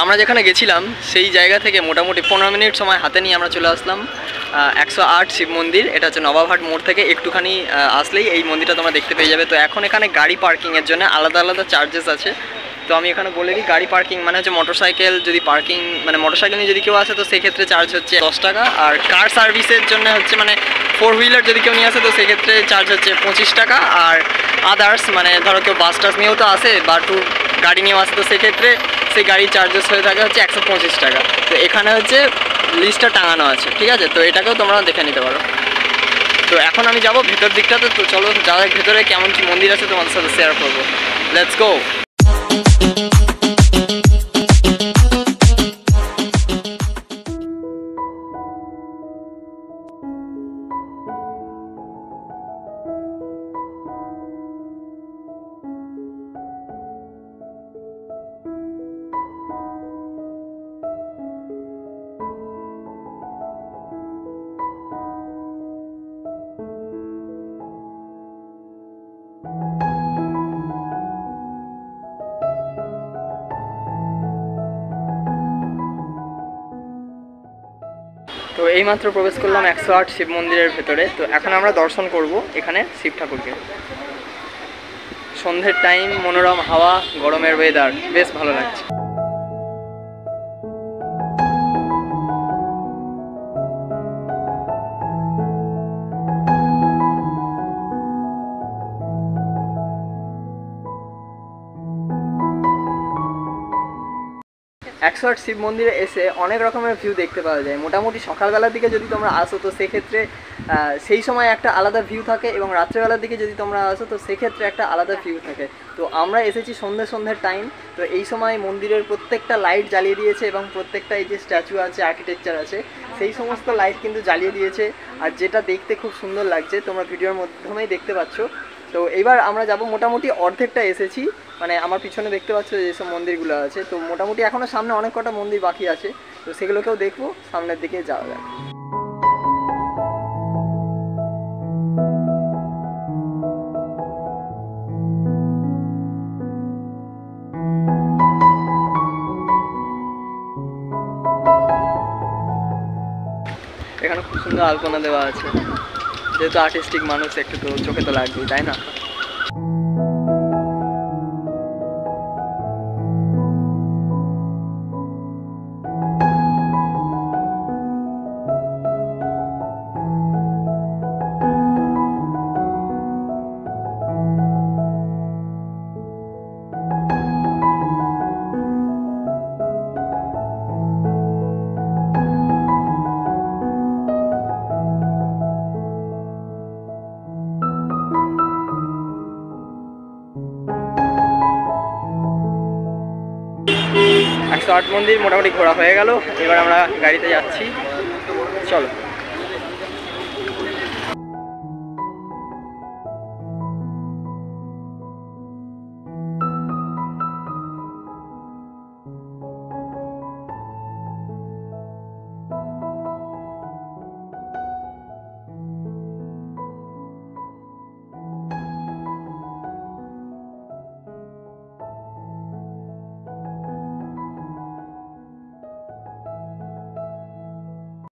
আমরা যেখানে গেছিলাম সেই জায়গা থেকে মোটামুটি 15 মিনিট সময় হাতে নিয়ে আমরা চলে আসলাম 108 শিব মন্দির। এটা হচ্ছে নবাবহাট মোড় থেকে একটুখানি আসলেই এই মন্দিরটা তোমরা দেখতে পেয়ে যাবে। তো এখন এখানে গাড়ি পার্কিংয়ের জন্য আলাদা আলাদা চার্জেস আছে। তো আমি এখানে বলে দিই, গাড়ি পার্কিং মানে হচ্ছে মোটরসাইকেল যদি পার্কিং মানে মোটরসাইকেল নিয়ে যদি কেউ আসে তো সেক্ষেত্রে চার্জ হচ্ছে 10 টাকা। আর কার সার্ভিসের জন্য হচ্ছে মানে 4 হুইলার যদি কেউ নিয়ে আসে তো সেক্ষেত্রে চার্জ হচ্ছে 25 টাকা। আর আদার্স মানে ধরো কেউ বাস টাস নিয়েও তো আসে বা ট্যুর গাড়ি নিয়েও আসে তো সেক্ষেত্রে সেই গাড়ির চার্জেস হয়ে থাকে হচ্ছে 125 টাকা। তো এখানে হচ্ছে লিস্টটা টাঙানো আছে, ঠিক আছে? তো এটাকেও তোমরা দেখে নিতে পারো। তো এখন আমি যাব ভেতর দিকটাতে। তো চলো যারা ভেতরে কেমন কি মন্দির আছে তোমাদের সাথে শেয়ার করবো। Let's go. তো এইমাত্র প্রবেশ করলাম 108 শিব মন্দিরের ভেতরে। তো এখন আমরা দর্শন করব এখানে শিব ঠাকুরকে। সন্ধ্যের টাইম, মনোরম হাওয়া, গরমের ওয়েদার, বেশ ভালো লাগছে। একশোয়াট শিব মন্দিরে এসে অনেক রকমের ভিউ দেখতে পাওয়া যায়। মোটামুটি সকালবেলার দিকে যদি তোমরা আসো তো সেক্ষেত্রে সেই সময় একটা আলাদা ভিউ থাকে, এবং রাত্রেবেলার দিকে যদি তোমরা আসো তো সেক্ষেত্রে একটা আলাদা ভিউ থাকে। তো আমরা এসেছি সন্ধ্যের টাইম। তো এই সময় মন্দিরের প্রত্যেকটা লাইট জ্বালিয়ে দিয়েছে, এবং প্রত্যেকটা এই যে স্ট্যাচু আছে, আর্কিটেকচার আছে, সেই সমস্ত লাইট কিন্তু জ্বালিয়ে দিয়েছে। আর যেটা দেখতে খুব সুন্দর লাগছে, তোমরা ভিডিওর মাধ্যমেই দেখতে পাচ্ছ। তো এইবার আমরা যাব, মোটামুটি অর্ধেকটা এসেছি, মানে আমার পিছনে দেখতে পাচ্ছ যেসব মন্দিরগুলো আছে। তো মোটামুটি এখনও সামনে অনেক কটা মন্দির বাকি আছে, তো সেগুলোকেও দেখবো। সামনের দিকে যাওয়া যাক। এখানে খুব সুন্দর আলপনা দেওয়া আছে, যেহেতু আর্টিস্টিক মানুষ একটু তো চোখে তো লাগবেই, তাই না? একশো আট মন্দির মোটামুটি ঘোরা হয়ে গেল। এবার আমরা গাড়িতে যাচ্ছি, চলো।